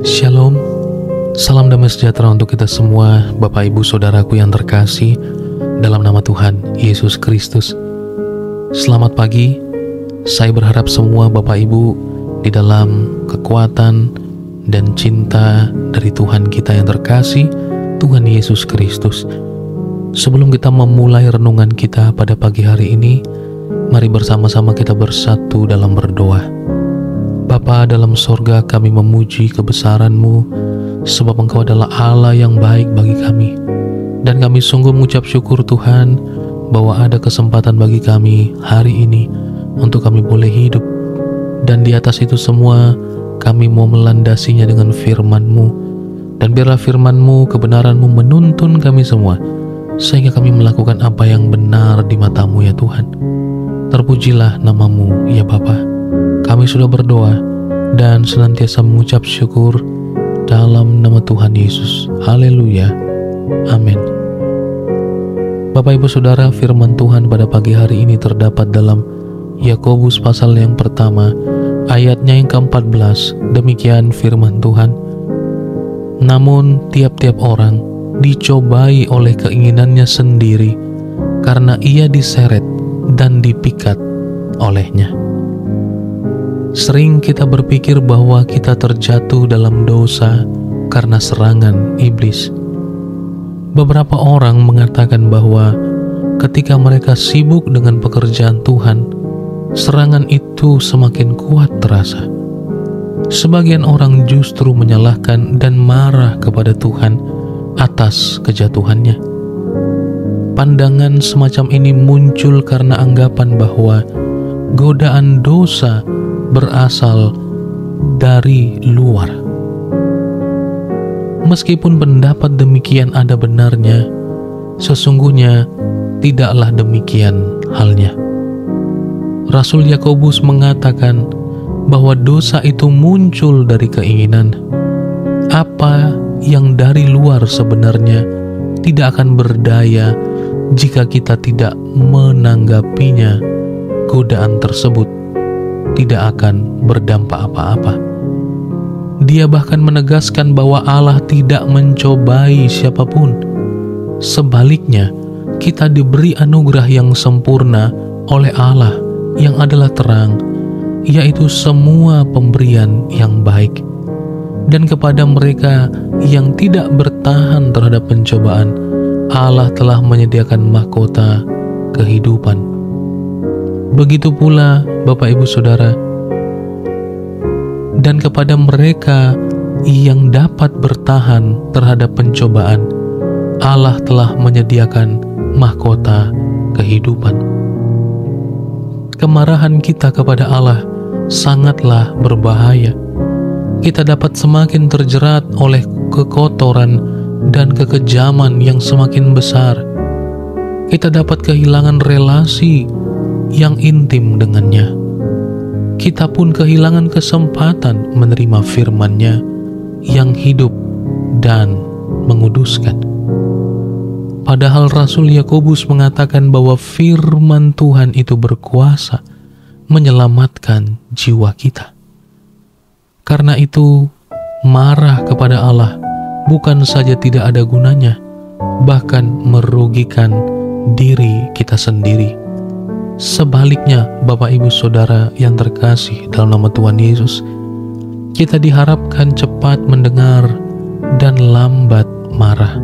Shalom, salam damai sejahtera untuk kita semua, Bapak Ibu Saudaraku yang terkasih, dalam nama Tuhan Yesus Kristus. Selamat pagi, saya berharap semua Bapak Ibu di dalam kekuatan dan cinta dari Tuhan kita yang terkasih, Tuhan Yesus Kristus. Sebelum kita memulai renungan kita pada pagi hari ini, mari bersama-sama kita bersatu dalam berdoa. Bapa dalam sorga, kami memuji kebesaran-Mu, sebab Engkau adalah Allah yang baik bagi kami. Dan kami sungguh mengucap syukur Tuhan, bahwa ada kesempatan bagi kami hari ini, untuk kami boleh hidup. Dan di atas itu semua, kami mau melandasinya dengan firman-Mu. Dan biarlah firman-Mu, kebenaran-Mu menuntun kami semua, sehingga kami melakukan apa yang benar di mata-Mu ya Tuhan. Terpujilah nama-Mu ya Bapa. Kami sudah berdoa dan senantiasa mengucap syukur dalam nama Tuhan Yesus. Haleluya. Amin. Bapak Ibu Saudara, firman Tuhan pada pagi hari ini terdapat dalam Yakobus pasal yang pertama, ayatnya yang ke-14. Demikian firman Tuhan. Namun tiap-tiap orang dicobai oleh keinginannya sendiri, karena ia diseret dan dipikat olehnya. Sering kita berpikir bahwa kita terjatuh dalam dosa karena serangan iblis. Beberapa orang mengatakan bahwa ketika mereka sibuk dengan pekerjaan Tuhan, serangan itu semakin kuat terasa. Sebagian orang justru menyalahkan dan marah kepada Tuhan atas kejatuhannya. Pandangan semacam ini muncul karena anggapan bahwa godaan dosa berasal dari luar. Meskipun pendapat demikian ada benarnya, sesungguhnya tidaklah demikian halnya. Rasul Yakobus mengatakan bahwa dosa itu muncul dari keinginan. Apa yang dari luar sebenarnya tidak akan berdaya jika kita tidak menanggapinya. Godaan tersebut tidak akan berdampak apa-apa. Dia bahkan menegaskan bahwa Allah tidak mencobai siapapun. Sebaliknya, kita diberi anugerah yang sempurna oleh Allah yang adalah terang, yaitu semua pemberian yang baik. Dan kepada mereka yang tidak bertahan terhadap pencobaan, Allah telah menyediakan mahkota kehidupan. Begitu pula Bapak Ibu Saudara, dan kepada mereka yang dapat bertahan terhadap pencobaan, Allah telah menyediakan mahkota kehidupan. Kemarahan kita kepada Allah sangatlah berbahaya. Kita dapat semakin terjerat oleh kekotoran dan kekejaman yang semakin besar. Kita dapat kehilangan relasi yang intim dengannya. Kita pun kehilangan kesempatan menerima firman-Nya yang hidup dan menguduskan. Padahal Rasul Yakobus mengatakan bahwa firman Tuhan itu berkuasa menyelamatkan jiwa kita. Karena itu, marah kepada Allah bukan saja tidak ada gunanya, bahkan merugikan diri kita sendiri. Sebaliknya, Bapak Ibu Saudara yang terkasih dalam nama Tuhan Yesus, kita diharapkan cepat mendengar dan lambat marah,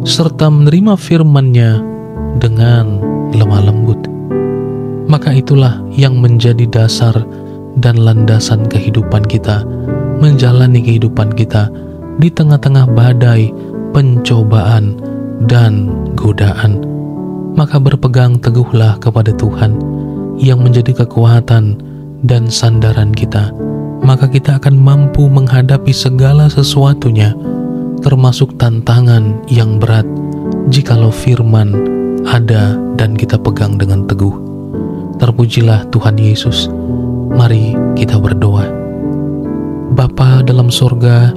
serta menerima firman-Nya dengan lemah lembut. Maka itulah yang menjadi dasar dan landasan kehidupan kita, menjalani kehidupan kita di tengah-tengah badai, pencobaan, dan godaan. Maka berpegang teguhlah kepada Tuhan yang menjadi kekuatan dan sandaran kita. Maka kita akan mampu menghadapi segala sesuatunya, termasuk tantangan yang berat, jikalau firman ada dan kita pegang dengan teguh. Terpujilah Tuhan Yesus. Mari kita berdoa. Bapa dalam sorga,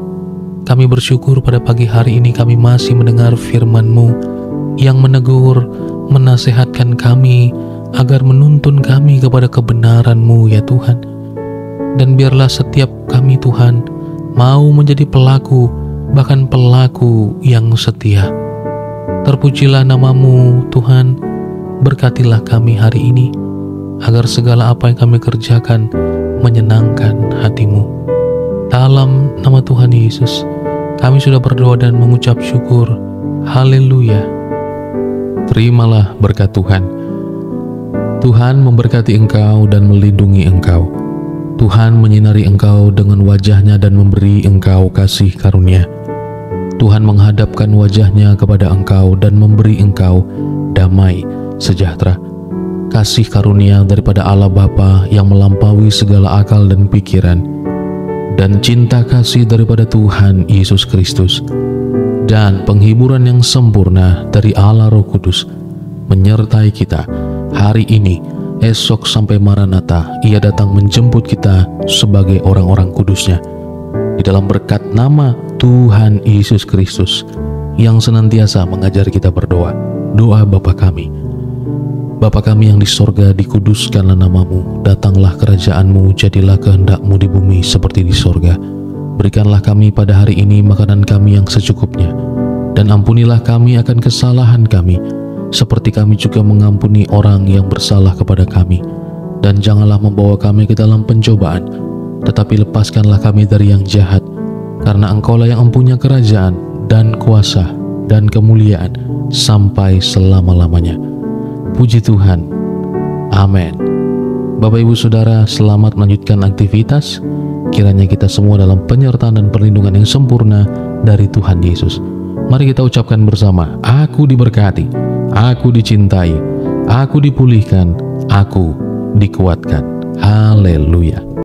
kami bersyukur pada pagi hari ini kami masih mendengar firman-Mu yang menegur, menasehatkan kami agar menuntun kami kepada kebenaran-Mu ya Tuhan. Dan biarlah setiap kami Tuhan mau menjadi pelaku, bahkan pelaku yang setia. Terpujilah namamu Tuhan, berkatilah kami hari ini, agar segala apa yang kami kerjakan menyenangkan hati-Mu. Dalam nama Tuhan Yesus, kami sudah berdoa dan mengucap syukur. Haleluya. Terimalah berkat Tuhan. Tuhan memberkati engkau dan melindungi engkau. Tuhan menyinari engkau dengan wajah-Nya dan memberi engkau kasih karunia. Tuhan menghadapkan wajah-Nya kepada engkau dan memberi engkau damai sejahtera. Kasih karunia daripada Allah Bapa yang melampaui segala akal dan pikiran, dan cinta kasih daripada Tuhan Yesus Kristus, dan penghiburan yang sempurna dari Allah Roh Kudus menyertai kita hari ini, esok sampai Maranatha. Ia datang menjemput kita sebagai orang-orang kudus-Nya. Di dalam berkat nama Tuhan Yesus Kristus yang senantiasa mengajar kita berdoa. Doa Bapa kami. Bapa kami yang di sorga, dikuduskanlah namamu, datanglah kerajaan-Mu, jadilah kehendak-Mu di bumi seperti di sorga. Berikanlah kami pada hari ini makanan kami yang secukupnya, dan ampunilah kami akan kesalahan kami, seperti kami juga mengampuni orang yang bersalah kepada kami. Dan janganlah membawa kami ke dalam pencobaan, tetapi lepaskanlah kami dari yang jahat, karena Engkau-lah yang mempunyai kerajaan dan kuasa dan kemuliaan sampai selama-lamanya. Puji Tuhan. Amin. Bapak Ibu Saudara, selamat melanjutkan aktivitas. Kiranya kita semua dalam penyertaan dan perlindungan yang sempurna dari Tuhan Yesus. Mari kita ucapkan bersama, aku diberkati, aku dicintai, aku dipulihkan, aku dikuatkan. Haleluya.